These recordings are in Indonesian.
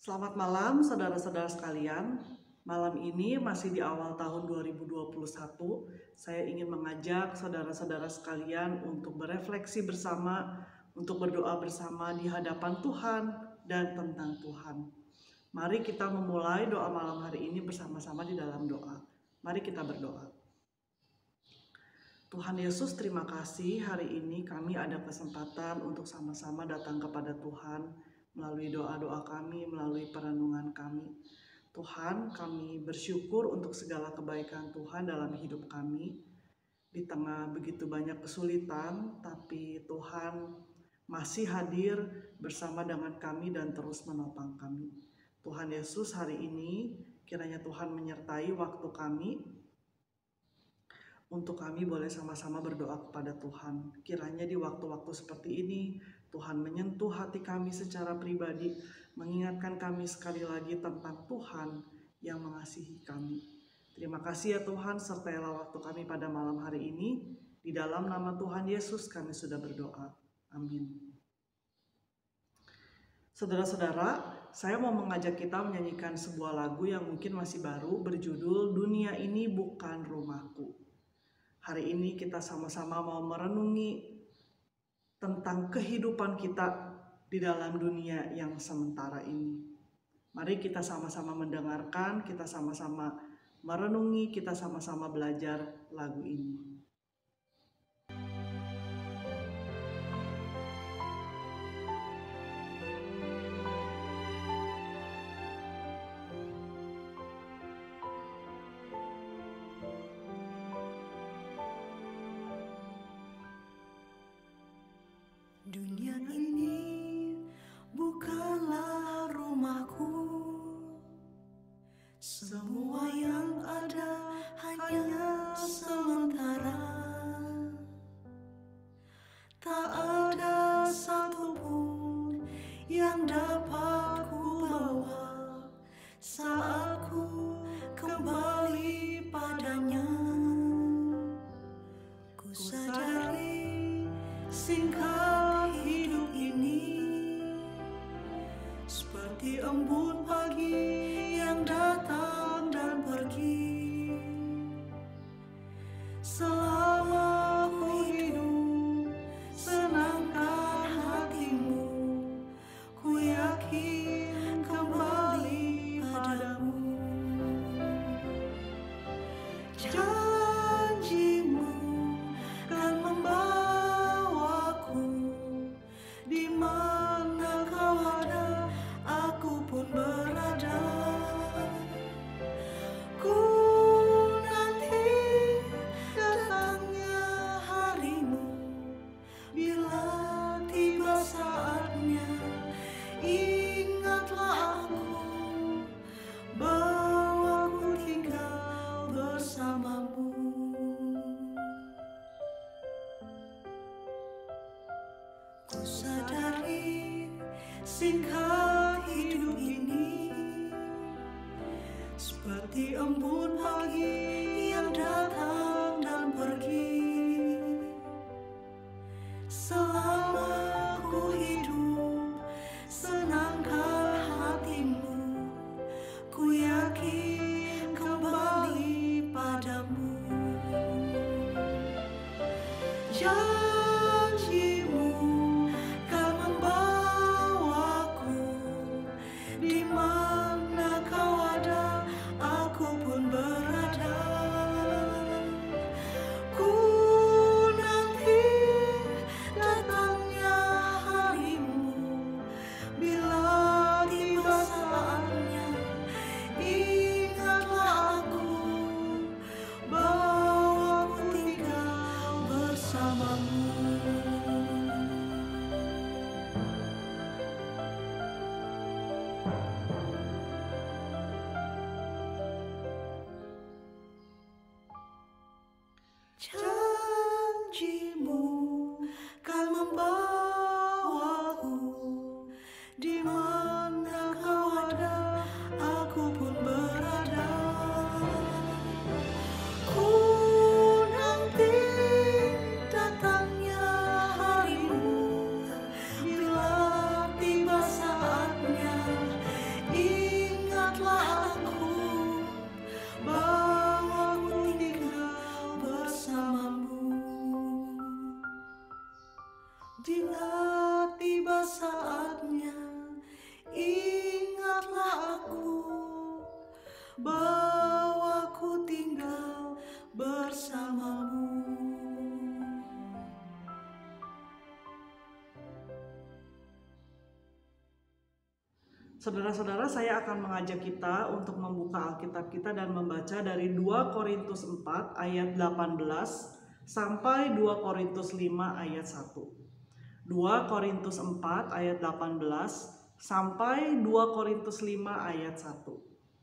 Selamat malam saudara-saudara sekalian. Malam ini masih di awal tahun 2021. Saya ingin mengajak saudara-saudara sekalian untuk berefleksi bersama, untuk berdoa bersama di hadapan Tuhan dan tentang Tuhan. Mari kita memulai doa malam hari ini bersama-sama di dalam doa. Mari kita berdoa. Tuhan Yesus, terima kasih hari ini kami ada kesempatan untuk sama-sama datang kepada Tuhan melalui doa-doa kami, melalui perenungan kami. Tuhan, kami bersyukur untuk segala kebaikan Tuhan dalam hidup kami. Di tengah begitu banyak kesulitan, tapi Tuhan masih hadir bersama dengan kami dan terus menopang kami. Tuhan Yesus, hari ini kiranya Tuhan menyertai waktu kami, untuk kami boleh sama-sama berdoa kepada Tuhan. Kiranya di waktu-waktu seperti ini, Tuhan menyentuh hati kami secara pribadi, mengingatkan kami sekali lagi tentang Tuhan yang mengasihi kami. Terima kasih ya Tuhan, sertailah waktu kami pada malam hari ini. Di dalam nama Tuhan Yesus kami sudah berdoa. Amin. Saudara-saudara, saya mau mengajak kita menyanyikan sebuah lagu yang mungkin masih baru, berjudul Dunia Ini Bukan Rumahku. Hari ini kita sama-sama mau merenungi tentang kehidupan kita di dalam dunia yang sementara ini. Mari kita sama-sama mendengarkan, kita sama-sama merenungi, kita sama-sama belajar lagu ini. Dunia ini bukanlah rumahku. Semua yang ada hanya sementara. Tak ada satupun yang dapat ku bawa saat ku kembali padanya. Ku sadari singkat hidup ini seperti embun pagi yang datang dan pergi. Selama ku hidup, senangkan hatimu, ku yakin kembali padamu. Janjimu kan membawaku di mana kau ada, aku pun berada. Ku nanti datangnya harimu, bila tiba saatnya, ingatlah aku bahwa ku tinggal bersamamu. Ku sadari singkat hidup ini seperti embun pagi yang datang dan pergi. Selama ku hidup, senangkan hatimu, ku yakin kembali padamu. Janjimu kan membawaku di mana kau ada, aku pun berada. Ku nanti datang Bila tiba saatnya, ingatlah aku bahwa ku tinggal bersamamu. Saudara-saudara, saya akan mengajak kita untuk membuka Alkitab kita dan membaca dari 2 Korintus 4 ayat 18 sampai 2 Korintus 5 ayat 1. 2 Korintus 4 ayat 18 sampai 2 Korintus 5 ayat 1.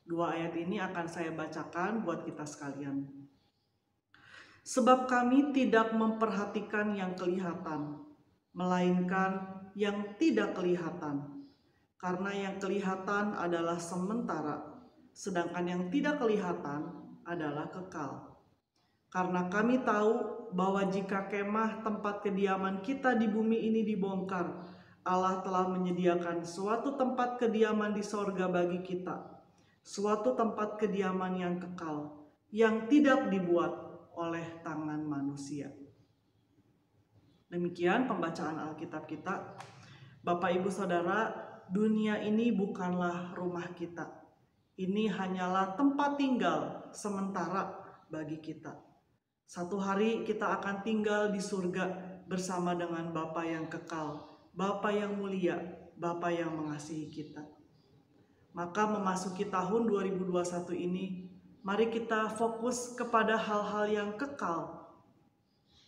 Dua ayat ini akan saya bacakan buat kita sekalian. Sebab kami tidak memperhatikan yang kelihatan, melainkan yang tidak kelihatan. Karena yang kelihatan adalah sementara, sedangkan yang tidak kelihatan adalah kekal. Karena kami tahu bahwa jika kemah tempat kediaman kita di bumi ini dibongkar, Allah telah menyediakan suatu tempat kediaman di sorga bagi kita, suatu tempat kediaman yang kekal, yang tidak dibuat oleh tangan manusia. Demikian pembacaan Alkitab kita. Bapak, Ibu, Saudara, dunia ini bukanlah rumah kita. Ini hanyalah tempat tinggal sementara bagi kita. Satu hari kita akan tinggal di surga bersama dengan Bapa yang kekal, Bapa yang mulia, Bapa yang mengasihi kita. Maka memasuki tahun 2021 ini, mari kita fokus kepada hal-hal yang kekal.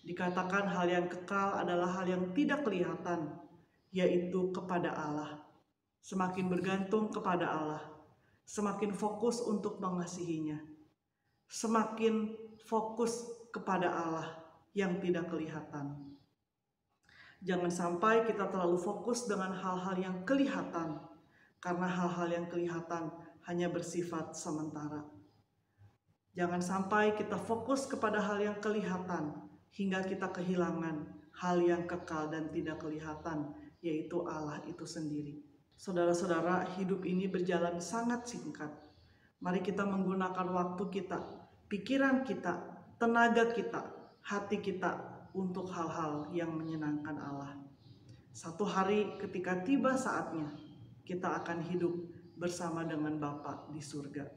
Dikatakan hal yang kekal adalah hal yang tidak kelihatan, yaitu kepada Allah. Semakin bergantung kepada Allah, semakin fokus untuk mengasihinya, semakin fokus kepada Allah yang tidak kelihatan. Jangan sampai kita terlalu fokus dengan hal-hal yang kelihatan, karena hal-hal yang kelihatan hanya bersifat sementara. Jangan sampai kita fokus kepada hal yang kelihatan, hingga kita kehilangan hal yang kekal dan tidak kelihatan, yaitu Allah itu sendiri. Saudara-saudara, hidup ini berjalan sangat singkat. Mari kita menggunakan waktu kita, pikiran kita, tenaga kita, hati kita untuk hal-hal yang menyenangkan Allah. Satu hari ketika tiba saatnya, kita akan hidup bersama dengan Bapa di surga.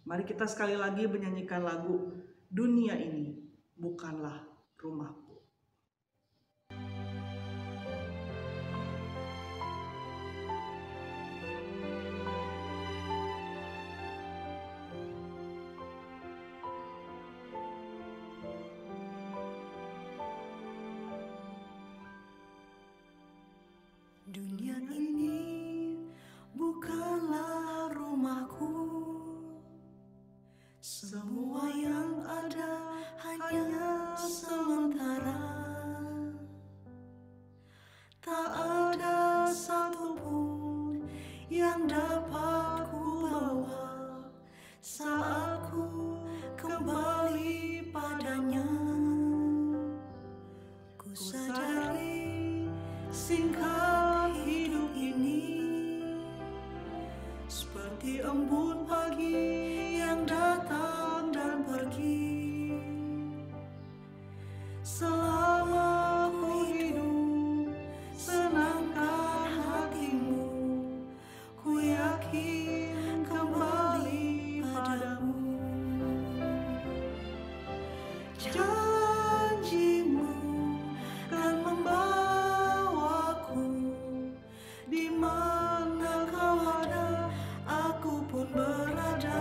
Mari kita sekali lagi menyanyikan lagu "Dunia Ini Bukanlah Rumahku". Dunia ini bukanlah rumahku. Semua yang ada hanya sementara. Tak ada satupun yang dapat ku bawa saat ku kembali padanya. Ku sadari singkat hidup ini seperti embun pagi yang datang dan pergi. Selama ku hidup, senangkan hatimu, ku yakin kembali padamu. Janjimu kan membawaku di mana kau ada, aku pun berada.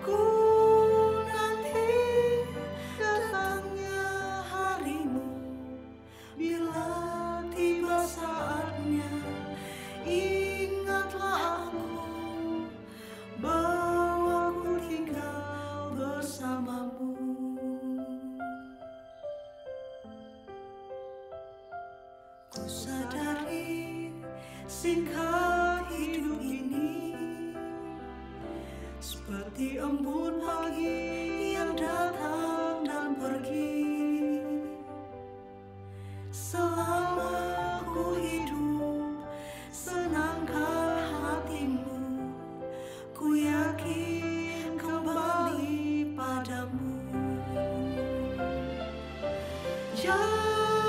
Ku nanti datangnya harimu, bila tiba saatnya, ingatlah aku bahwa ku tinggal bersamamu. Ku sadari singkat hidup ini seperti embun pagi yang datang dan pergi. Selama ku hidup, senangkan hatimu, ku yakin kembali padamu. Jangan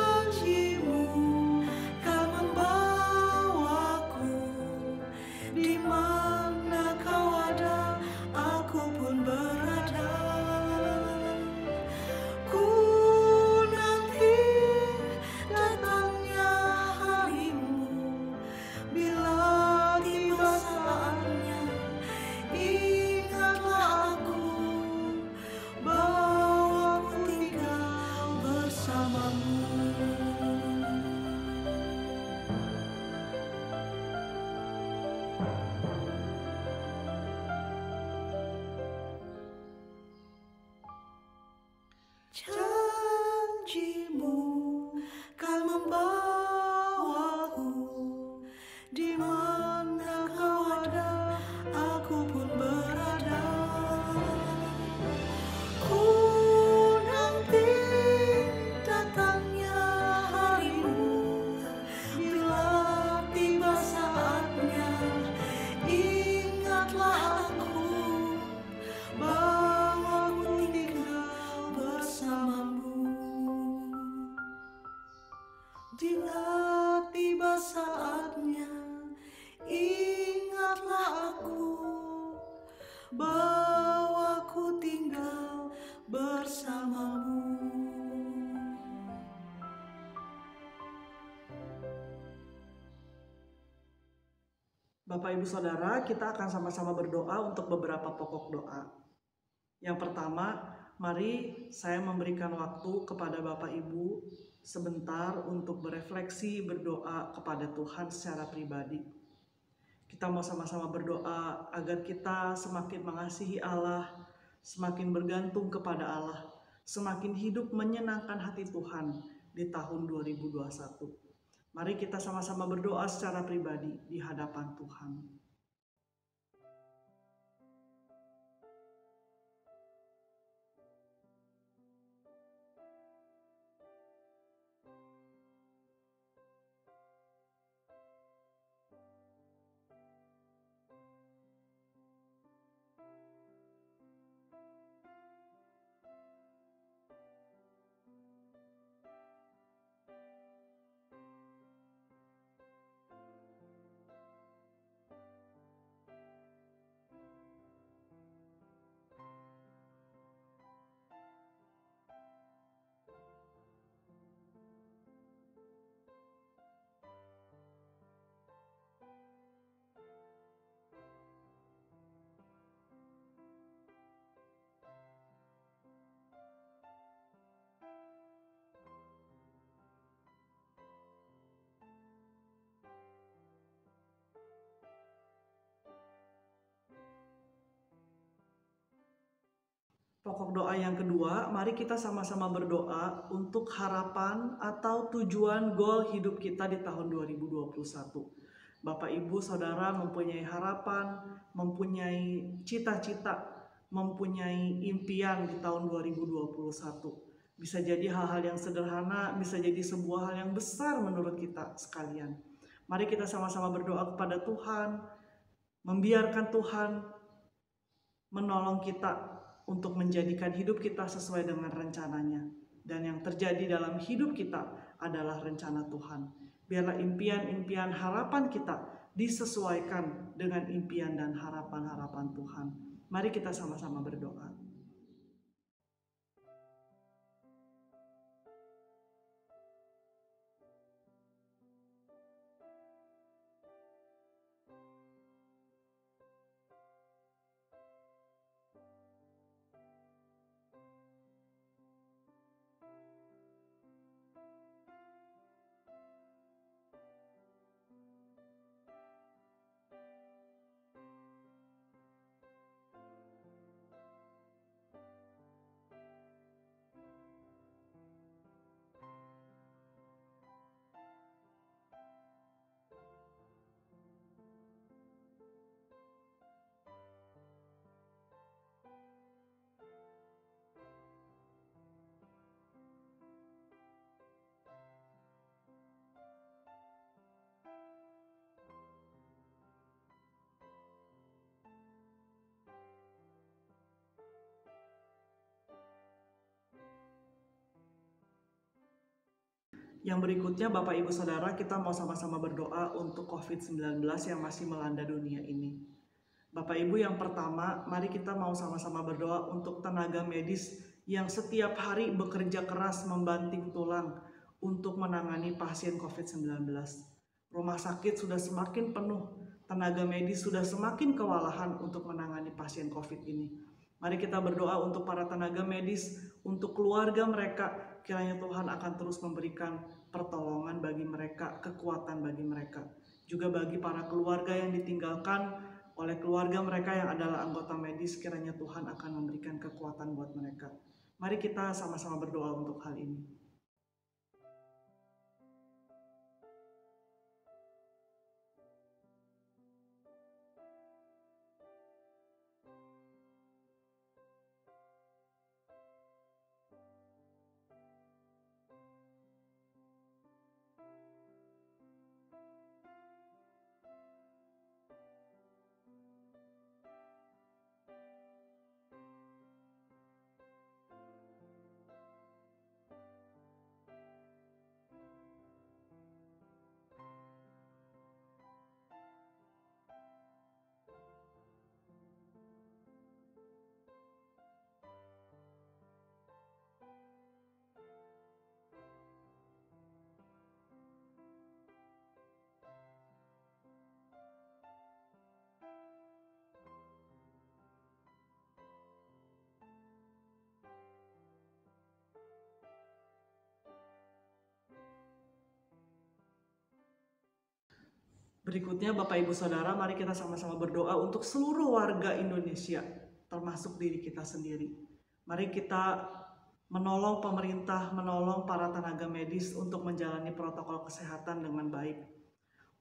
Bila tiba saatnya, ingatlah aku bahwa ku tinggal bersamamu. Bapak Ibu Saudara, kita akan sama-sama berdoa untuk beberapa pokok doa. Yang pertama, mari saya memberikan waktu kepada Bapak Ibu sebentar untuk berefleksi, berdoa kepada Tuhan secara pribadi. Kita mau sama-sama berdoa agar kita semakin mengasihi Allah, semakin bergantung kepada Allah, semakin hidup menyenangkan hati Tuhan di tahun 2021. Mari kita sama-sama berdoa secara pribadi di hadapan Tuhan. Pokok doa yang kedua, mari kita sama-sama berdoa untuk harapan atau tujuan goal hidup kita di tahun 2021. Bapak, Ibu, Saudara mempunyai harapan, mempunyai cita-cita, mempunyai impian di tahun 2021. Bisa jadi hal-hal yang sederhana, bisa jadi sebuah hal yang besar menurut kita sekalian. Mari kita sama-sama berdoa kepada Tuhan, membiarkan Tuhan menolong kita untuk menjadikan hidup kita sesuai dengan rencananya. Dan yang terjadi dalam hidup kita adalah rencana Tuhan. Biarlah impian-impian harapan kita disesuaikan dengan impian dan harapan-harapan Tuhan. Mari kita sama-sama berdoa. Yang berikutnya Bapak Ibu Saudara, kita mau sama-sama berdoa untuk COVID-19 yang masih melanda dunia ini. Bapak Ibu, yang pertama, mari kita mau sama-sama berdoa untuk tenaga medis yang setiap hari bekerja keras membanting tulang untuk menangani pasien COVID-19. Rumah sakit sudah semakin penuh, tenaga medis sudah semakin kewalahan untuk menangani pasien COVID ini. Mari kita berdoa untuk para tenaga medis, untuk keluarga mereka, kiranya Tuhan akan terus memberikan pertolongan bagi mereka, kekuatan bagi mereka. Juga bagi para keluarga yang ditinggalkan oleh keluarga mereka yang adalah anggota medis, kiranya Tuhan akan memberikan kekuatan buat mereka. Mari kita sama-sama berdoa untuk hal ini. Berikutnya Bapak Ibu Saudara, mari kita sama-sama berdoa untuk seluruh warga Indonesia, termasuk diri kita sendiri. Mari kita menolong pemerintah, menolong para tenaga medis untuk menjalani protokol kesehatan dengan baik.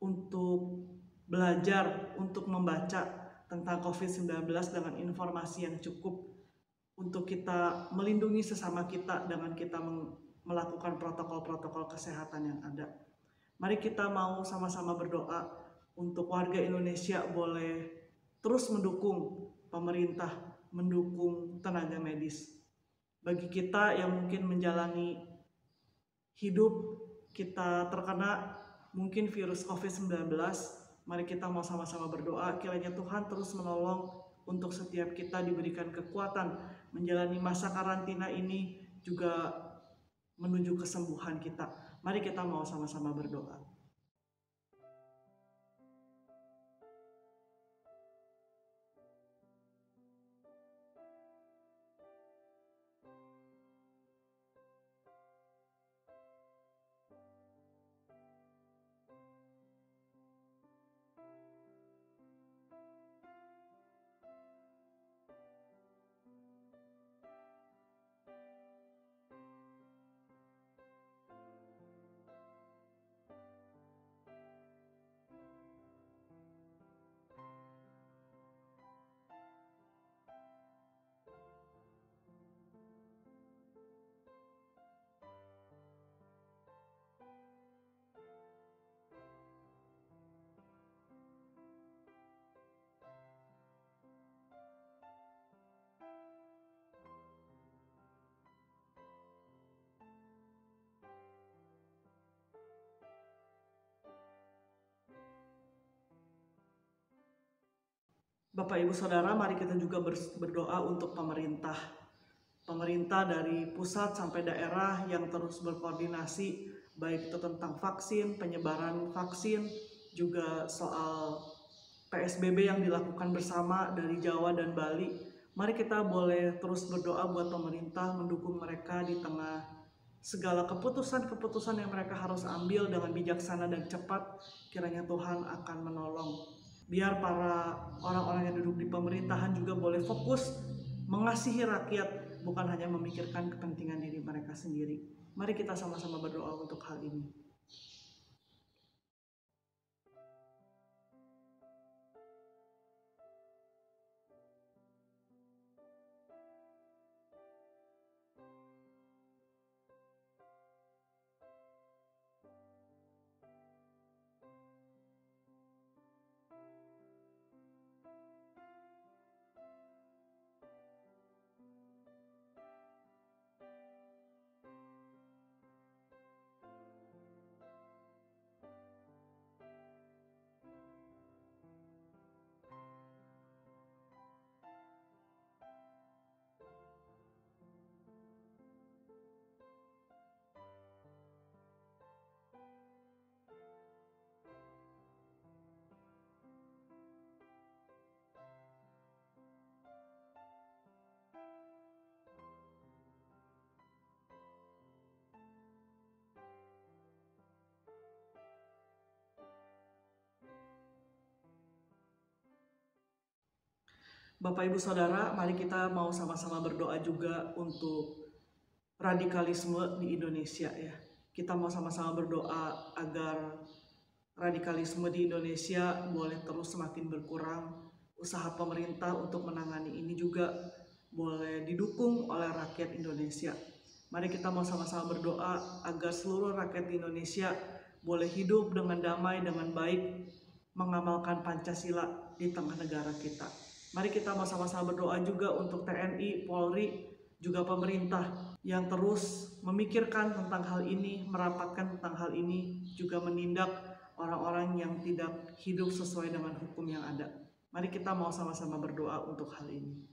Untuk belajar, untuk membaca tentang COVID-19 dengan informasi yang cukup. Untuk kita melindungi sesama kita dengan kita melakukan protokol-protokol kesehatan yang ada. Mari kita mau sama-sama berdoa untuk warga Indonesia boleh terus mendukung pemerintah, mendukung tenaga medis. Bagi kita yang mungkin menjalani hidup, kita terkena mungkin virus COVID-19, mari kita mau sama-sama berdoa kiranya Tuhan terus menolong untuk setiap kita diberikan kekuatan menjalani masa karantina ini juga menuju kesembuhan kita. Mari kita mau sama-sama berdoa. Bapak Ibu Saudara, mari kita juga berdoa untuk pemerintah. Pemerintah dari pusat sampai daerah yang terus berkoordinasi, baik itu tentang vaksin, penyebaran vaksin, juga soal PSBB yang dilakukan bersama dari Jawa dan Bali. Mari kita boleh terus berdoa buat pemerintah, mendukung mereka di tengah segala keputusan-keputusan yang mereka harus ambil dengan bijaksana dan cepat. Kiranya Tuhan akan menolong. Biar para orang-orang yang duduk di pemerintahan juga boleh fokus mengasihi rakyat, bukan hanya memikirkan kepentingan diri mereka sendiri. Mari kita sama-sama berdoa untuk hal ini. Bapak Ibu Saudara, mari kita mau sama-sama berdoa juga untuk radikalisme di Indonesia ya. Kita mau sama-sama berdoa agar radikalisme di Indonesia boleh terus semakin berkurang. Usaha pemerintah untuk menangani ini juga boleh didukung oleh rakyat Indonesia. Mari kita mau sama-sama berdoa agar seluruh rakyat di Indonesia boleh hidup dengan damai, dengan baik, mengamalkan Pancasila di tengah negara kita. Mari kita mau sama-sama berdoa juga untuk TNI, Polri, juga pemerintah yang terus memikirkan tentang hal ini, merapatkan tentang hal ini, juga menindak orang-orang yang tidak hidup sesuai dengan hukum yang ada. Mari kita mau sama-sama berdoa untuk hal ini.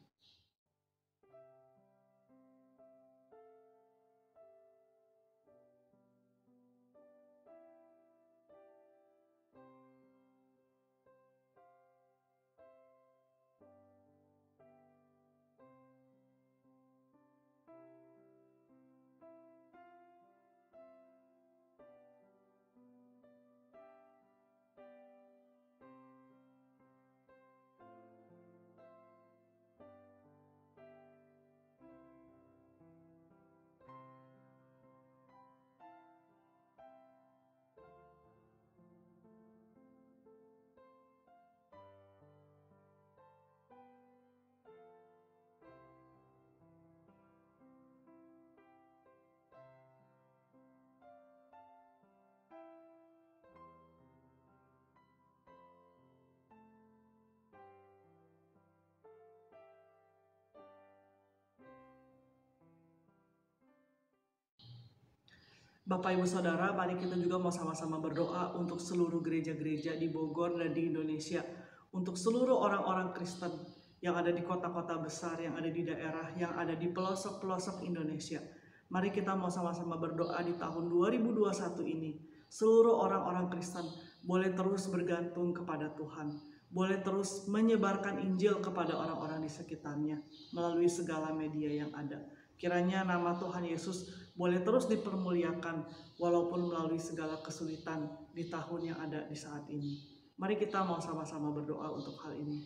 Bapak Ibu Saudara, mari kita juga mau sama-sama berdoa untuk seluruh gereja-gereja di Bogor dan di Indonesia, untuk seluruh orang-orang Kristen yang ada di kota-kota besar, yang ada di daerah, yang ada di pelosok-pelosok Indonesia. Mari kita mau sama-sama berdoa di tahun 2021 ini. Seluruh orang-orang Kristen boleh terus bergantung kepada Tuhan, boleh terus menyebarkan Injil kepada orang-orang di sekitarnya melalui segala media yang ada. Kiranya nama Tuhan Yesus boleh terus dipermuliakan walaupun melalui segala kesulitan di tahun yang ada di saat ini. Mari kita mau sama-sama berdoa untuk hal ini.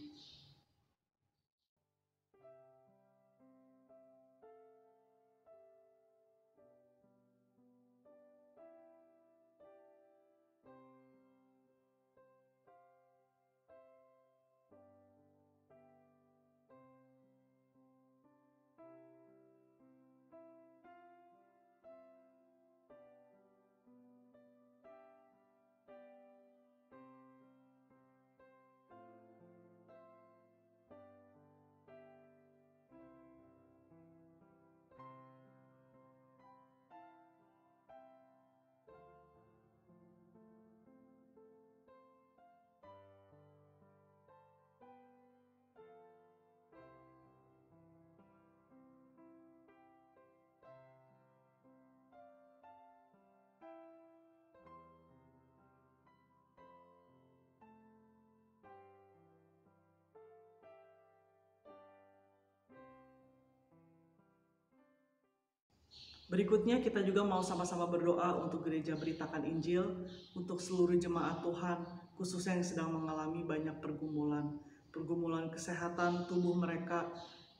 Berikutnya kita juga mau sama-sama berdoa untuk gereja Beritakan Injil, untuk seluruh jemaat Tuhan, khususnya yang sedang mengalami banyak pergumulan kesehatan tubuh mereka.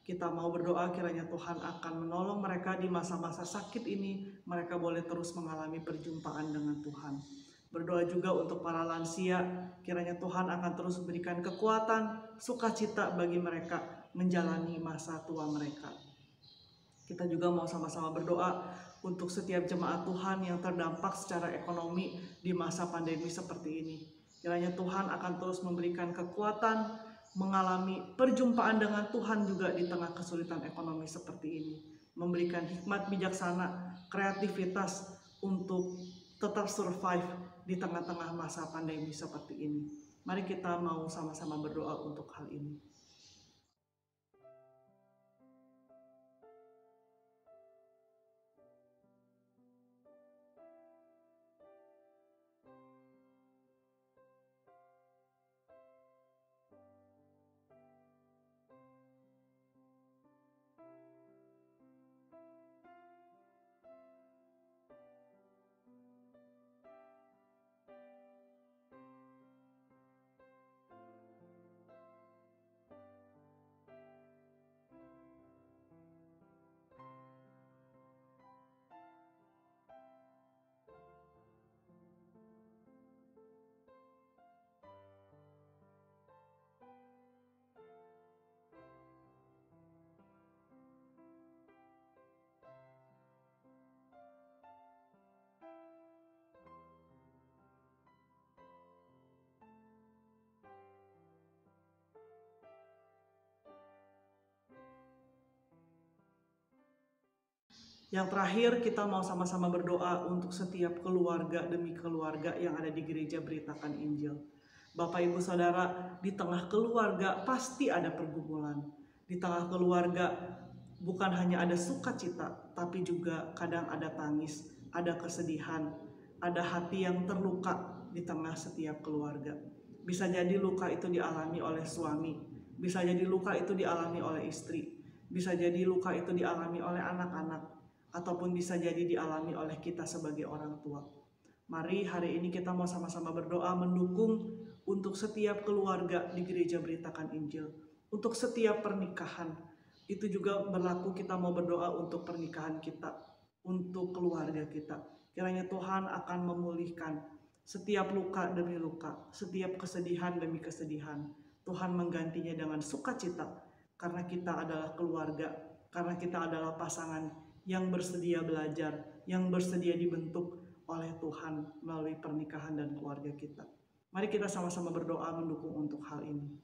Kita mau berdoa kiranya Tuhan akan menolong mereka di masa-masa sakit ini, mereka boleh terus mengalami perjumpaan dengan Tuhan. Berdoa juga untuk para lansia, kiranya Tuhan akan terus memberikan kekuatan, sukacita bagi mereka menjalani masa tua mereka. Kita juga mau sama-sama berdoa untuk setiap jemaat Tuhan yang terdampak secara ekonomi di masa pandemi seperti ini. Kiranya Tuhan akan terus memberikan kekuatan, mengalami perjumpaan dengan Tuhan juga di tengah kesulitan ekonomi seperti ini. Memberikan hikmat bijaksana, kreativitas untuk tetap survive di tengah-tengah masa pandemi seperti ini. Mari kita mau sama-sama berdoa untuk hal ini. Yang terakhir, kita mau sama-sama berdoa untuk setiap keluarga demi keluarga yang ada di gereja Beritakan Injil. Bapak Ibu Saudara, di tengah keluarga pasti ada pergumulan. Di tengah keluarga bukan hanya ada sukacita, tapi juga kadang ada tangis, ada kesedihan, ada hati yang terluka di tengah setiap keluarga. Bisa jadi luka itu dialami oleh suami, bisa jadi luka itu dialami oleh istri, bisa jadi luka itu dialami oleh anak-anak, ataupun bisa jadi dialami oleh kita sebagai orang tua. Mari hari ini kita mau sama-sama berdoa mendukung untuk setiap keluarga di gereja Beritakan Injil, untuk setiap pernikahan. Itu juga berlaku, kita mau berdoa untuk pernikahan kita, untuk keluarga kita. Kiranya Tuhan akan memulihkan setiap luka demi luka, setiap kesedihan demi kesedihan. Tuhan menggantinya dengan sukacita, karena kita adalah keluarga, karena kita adalah pasangan yang bersedia belajar, yang bersedia dibentuk oleh Tuhan melalui pernikahan dan keluarga kita. Mari kita sama-sama berdoa mendukung untuk hal ini.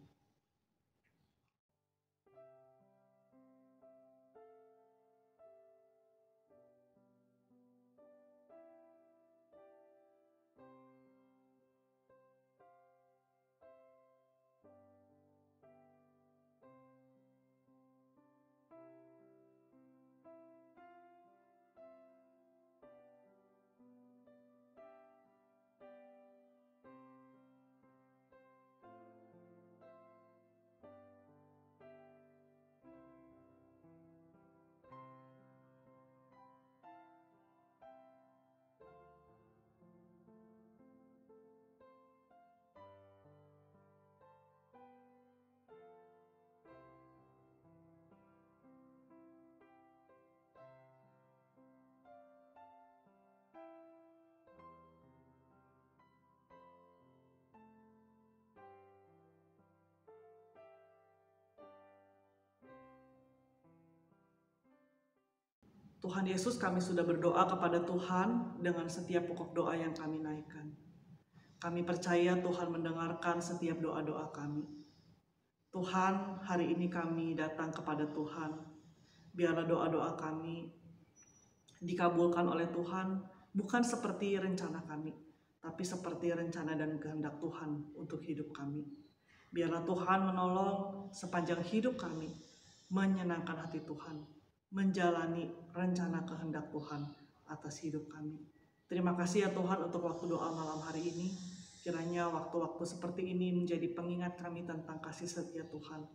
Tuhan Yesus, kami sudah berdoa kepada Tuhan dengan setiap pokok doa yang kami naikkan. Kami percaya Tuhan mendengarkan setiap doa-doa kami. Tuhan, hari ini kami datang kepada Tuhan. Biarlah doa-doa kami dikabulkan oleh Tuhan, bukan seperti rencana kami, tapi seperti rencana dan kehendak Tuhan untuk hidup kami. Biarlah Tuhan menolong sepanjang hidup kami, menyenangkan hati Tuhan, menjalani rencana kehendak Tuhan atas hidup kami. Terima kasih ya Tuhan untuk waktu doa malam hari ini. Kiranya waktu-waktu seperti ini menjadi pengingat kami tentang kasih setia Tuhan,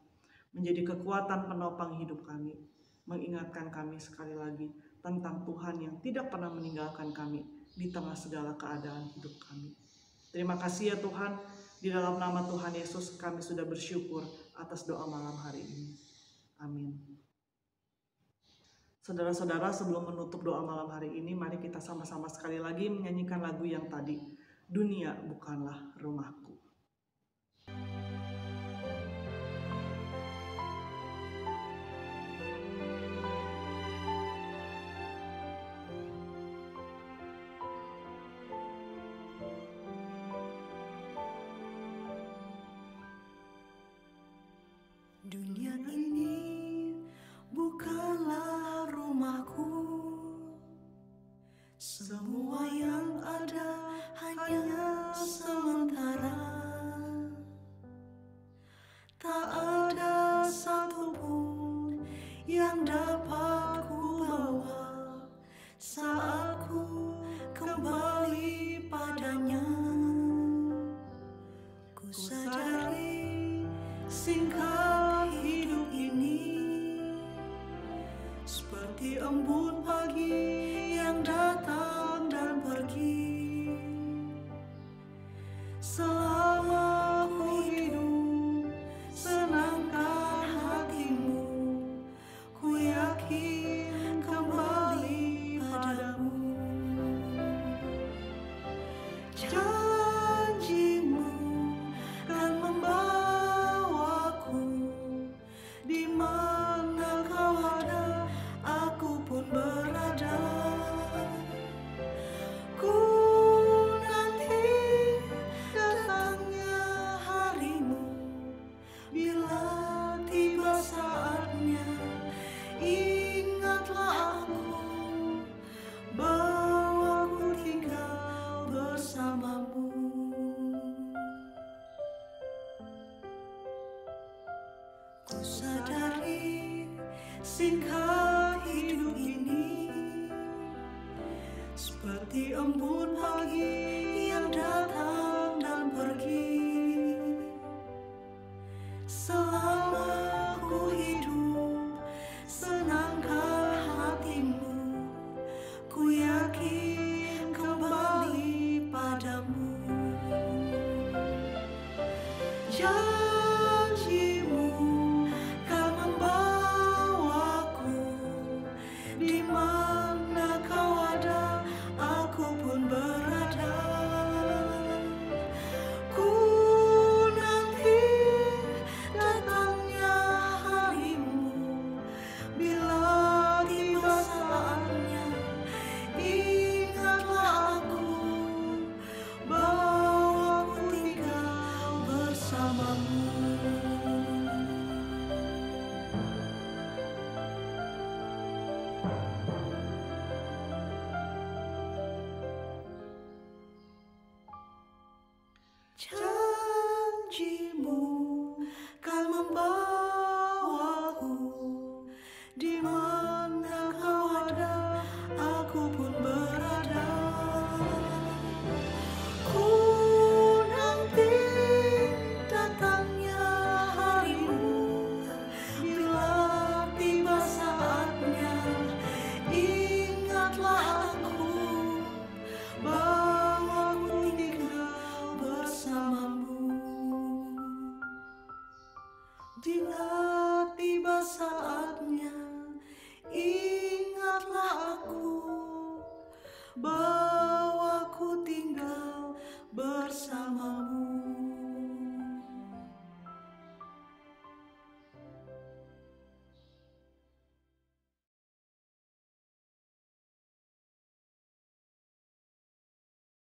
menjadi kekuatan penopang hidup kami, mengingatkan kami sekali lagi tentang Tuhan yang tidak pernah meninggalkan kami di tengah segala keadaan hidup kami. Terima kasih ya Tuhan, di dalam nama Tuhan Yesus kami sudah bersyukur atas doa malam hari ini. Amin. Saudara-saudara, sebelum menutup doa malam hari ini, mari kita sama-sama sekali lagi menyanyikan lagu yang tadi, Dunia Bukanlah Rumahku. Dunia ini bukanlah rumahku. Semua yang ada hanya sementara. Tak ada satupun yang dapat ku bawa saat ku kembali padanya. Ku sadari singkat hidup ini seperti embun pagi yang datang dan pergi. Selama ku hidup, senangkan hatimu, ku yakin kembali padamu. Janjimu kan membawaku di mana kau ada, aku pun berada. Ku nanti datangnya harimu, bila tiba saatnya, ingatlah aku bahwa ku tinggal bersamamu. Ku sadari singkat hidup ini seperti embun pagi yang datang dan pergi. Selama ku hidup, senangkan hatimu, ku yakin kembali padamu.